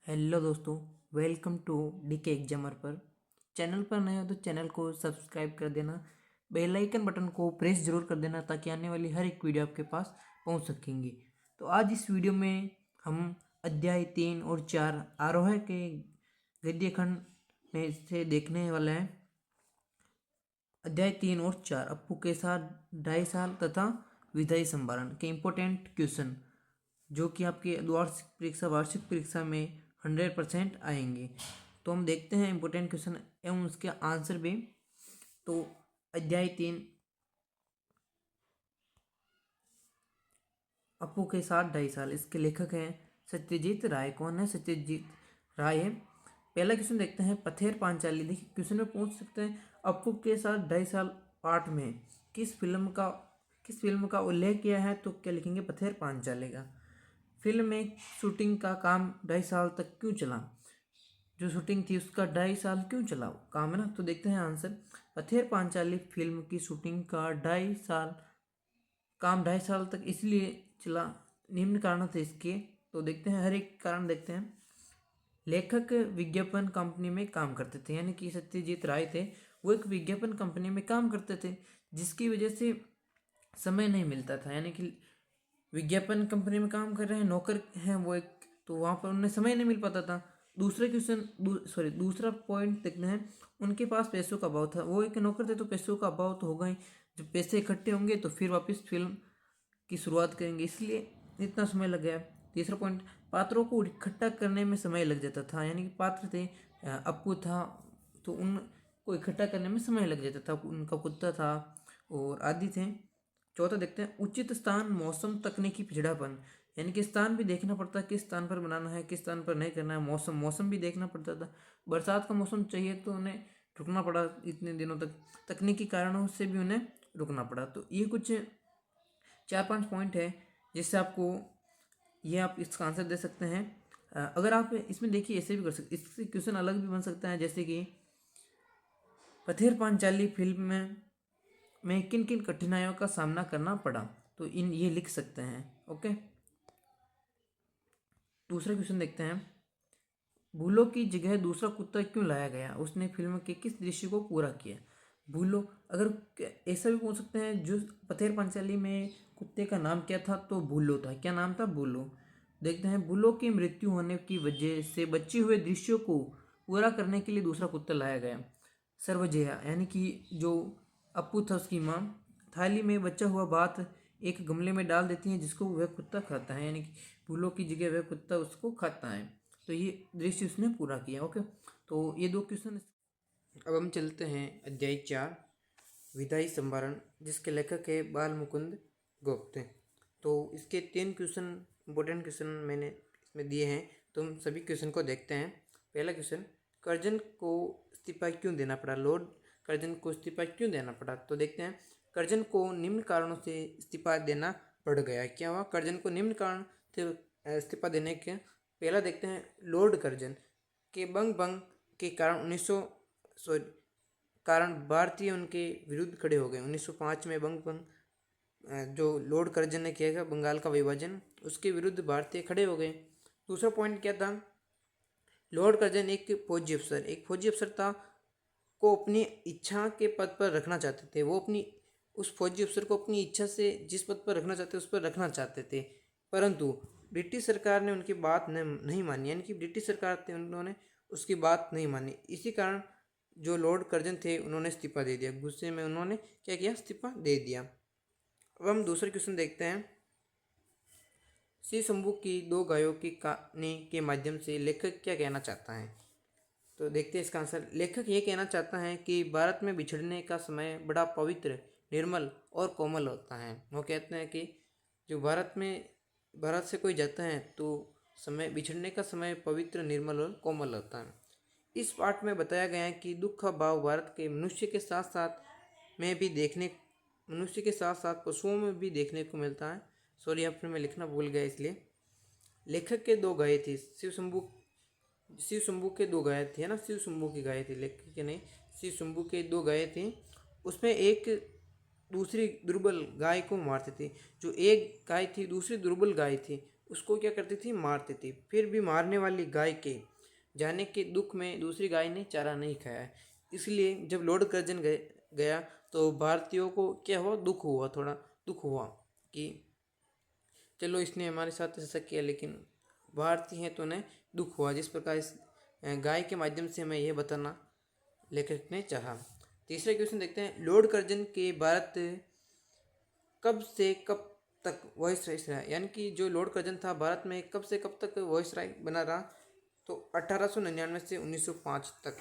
Hello दोस्तों, welcome to DK examiner पर। Channel पर नए हो तो चैनल को सब्सक्राइब कर देना, बेल आइकन बटन को प्रेस जरूर कर देना ताकि आने वाली हर एक वीडियो आपके पास पहुंच सकेंगी। तो आज इस वीडियो में हम अध्याय 3 और 4 आरोह के गद्य खंड में से देखने वाले हैं। अध्याय 3 और 4 अप्पू के साथ 2.5 साल तथा विधायी संभारण के इम्पोर्टेंट क्वेश्चन जो कि आपके वार्षिक परीक्षा में 100% आएंगे। तो हम देखते हैं इम्पोर्टेंट क्वेश्चन एवं उसके आंसर भी। तो अध्याय 3 अप्पू के साथ 2.5 साल, इसके लेखक हैं सत्यजीत राय। कौन है? सत्यजीत राय है। पहला क्वेश्चन देखते हैं, पथेर पांचाली। देखिए क्वेश्चन में पूछ सकते हैं अप्पू के साथ 2.5 साल पाठ में किस फिल्म का उल्लेख किया है, तो क्या लिखेंगे? पथेर पांचाली का। फिल्म में शूटिंग का काम 2.5 साल तक क्यों चला? जो शूटिंग थी उसका 2.5 साल क्यों चला काम, है ना। तो देखते हैं आंसर। पथेर पांचाली फिल्म की शूटिंग का 2.5 साल तक इसलिए चला, निम्न कारण थे इसके। तो देखते हैं हर एक कारण देखते हैं। लेखक विज्ञापन कंपनी में काम करते थे, यानी कि सत्यजीत राय थे, वो एक विज्ञापन कंपनी में काम करते थे जिसकी वजह से समय नहीं मिलता था। यानी कि विज्ञापन कंपनी में काम कर रहे हैं, नौकर हैं वो एक, तो वहाँ पर उन्हें समय नहीं मिल पाता था। दूसरा पॉइंट देखते हैं, उनके पास पैसों का अभाव था। वो एक नौकर थे तो पैसों का अभाव तो होगा ही। जब पैसे इकट्ठे होंगे तो फिर वापस फिल्म की शुरुआत करेंगे, इसलिए इतना समय लग गया। तीसरा पॉइंट, पात्रों को इकट्ठा करने में समय लग जाता था। यानी कि पात्र थे, अप्पू था, तो उनको इकट्ठा करने में समय लग जाता था। उनका कुत्ता था और आदि थे। चौथा देखते हैं, उचित स्थान, मौसम, तकनीकी पिछड़ापन। यानी कि स्थान भी देखना पड़ता है, किस स्थान पर बनाना है, किस स्थान पर नहीं करना है। मौसम भी देखना पड़ता था। बरसात का मौसम चाहिए तो उन्हें रुकना पड़ा इतने दिनों तक। तकनीकी कारणों से भी उन्हें रुकना पड़ा। तो ये कुछ 4-5 पॉइंट है जिससे आपको ये आप इसका आंसर दे सकते हैं। अगर आप इसमें देखिए ऐसे भी कर सकते, इससे क्वेश्चन अलग भी बन सकता है, जैसे कि पथेर पांचाली फिल्म में किन किन कठिनाइयों का सामना करना पड़ा, तो ये लिख सकते हैं। ओके, दूसरा क्वेश्चन देखते हैं, भूलो की जगह दूसरा कुत्ता क्यों लाया गया? उसने फिल्म के किस दृश्य को पूरा किया? भूलो, अगर ऐसा भी पूछ सकते हैं, जो पथेर पांचाली में कुत्ते का नाम क्या था, तो भूलो था। क्या नाम था? भूलो। देखते हैं, भूलो की मृत्यु होने की वजह से बचे हुए दृश्यों को पूरा करने के लिए दूसरा कुत्ता लाया गया। सर्वजया, यानी कि जो अप्पू था उसकी माँ थाली में बचा हुआ भात एक गमले में डाल देती है जिसको वह कुत्ता खाता है, यानी कि भूलो की जगह वह कुत्ता उसको खाता है। तो ये दृश्य उसने पूरा किया। ओके, तो ये 2 क्वेश्चन। अब हम चलते हैं अध्याय 4 विधायी संभारण, जिसके लेखक है बाल मुकुंद गुप्त। तो इसके 3 क्वेश्चन, इंपॉर्टेंट क्वेश्चन मैंने इसमें दिए हैं, तो हम सभी क्वेश्चन को देखते हैं। पहला क्वेश्चन, कर्जन को इस्तीफा क्यों देना पड़ा? लॉर्ड कर्जन को इस्तीफा क्यों देना पड़ा? तो देखते हैं, कर्जन को निम्न कारणों से इस्तीफा देना पड़ गया। क्या हुआ? कर्जन को निम्न कारण थे इस्तीफा देने के। पहला देखते हैं, लॉर्ड कर्जन के बंग भंग के कारण 1900 कारण भारतीय उनके विरुद्ध खड़े हो गए। 1905 में बंग भंग जो लॉर्ड कर्जन ने किया था, बंगाल का विभाजन, उसके विरुद्ध भारतीय खड़े हो गए। दूसरा पॉइंट क्या था? लॉर्ड कर्जन एक फौजी अफसर था, को अपनी इच्छा के पद पर रखना चाहते थे। वो अपनी उस फौजी अफसर को अपनी इच्छा से जिस पद पर रखना चाहते उस पर रखना चाहते थे, परंतु ब्रिटिश सरकार ने उनकी बात नहीं मानी। यानी कि ब्रिटिश सरकार थे, उन्होंने उसकी बात नहीं मानी। इसी कारण जो लॉर्ड कर्जन थे उन्होंने इस्तीफा दे दिया। गुस्से में उन्होंने क्या किया? इस्तीफा दे दिया। अब हम दूसरा क्वेश्चन देखते हैं, श्री शंभू की 2 गायों की कहानी के माध्यम से लेखक क्या कहना चाहता है? तो देखते हैं इसका आंसर। लेखक ये कहना चाहता है कि भारत में बिछड़ने का समय बड़ा पवित्र, निर्मल और कोमल होता है। वो कहते हैं कि जो भारत से कोई जाता है तो बिछड़ने का समय पवित्र, निर्मल और कोमल होता है। इस पाठ में बताया गया है कि दुख का भाव भारत के मनुष्य के साथ साथ पशुओं में भी देखने को मिलता है। सॉरी, यहाँ पर मैं लिखना भूल गया, इसलिए। लेखक के 2 गायें थी। शिव शंभू के 2 गायें थी, है ना। शिव शंभू की गायें थी, लेखक के नहीं। शिव शंभू के 2 गायें थी, उसमें एक दूसरी दुर्बल गाय को मारती थी। जो एक गाय थी, दूसरी दुर्बल गाय थी, उसको क्या करती थी, मारती थी। फिर भी मारने वाली गाय के जाने के दुख में दूसरी गाय ने चारा नहीं खाया। इसलिए जब लॉर्ड कर्जन गया तो भारतीयों को क्या हुआ, दुख हुआ, थोड़ा दुख हुआ कि चलो इसने हमारे साथ ऐसा किया, लेकिन भारतीय हैं तो उन्हें दुख हुआ। जिस प्रकार इस गाय के माध्यम से हमें यह बताना लेखक ने चाहा। तीसरा क्वेश्चन देखते हैं, लॉर्ड कर्जन के भारत कब से कब तक वॉइसराय रहा, यानी कि जो लॉर्ड कर्जन था भारत में कब से कब तक वॉइसराय बना रहा, तो 1899 से 1905 तक।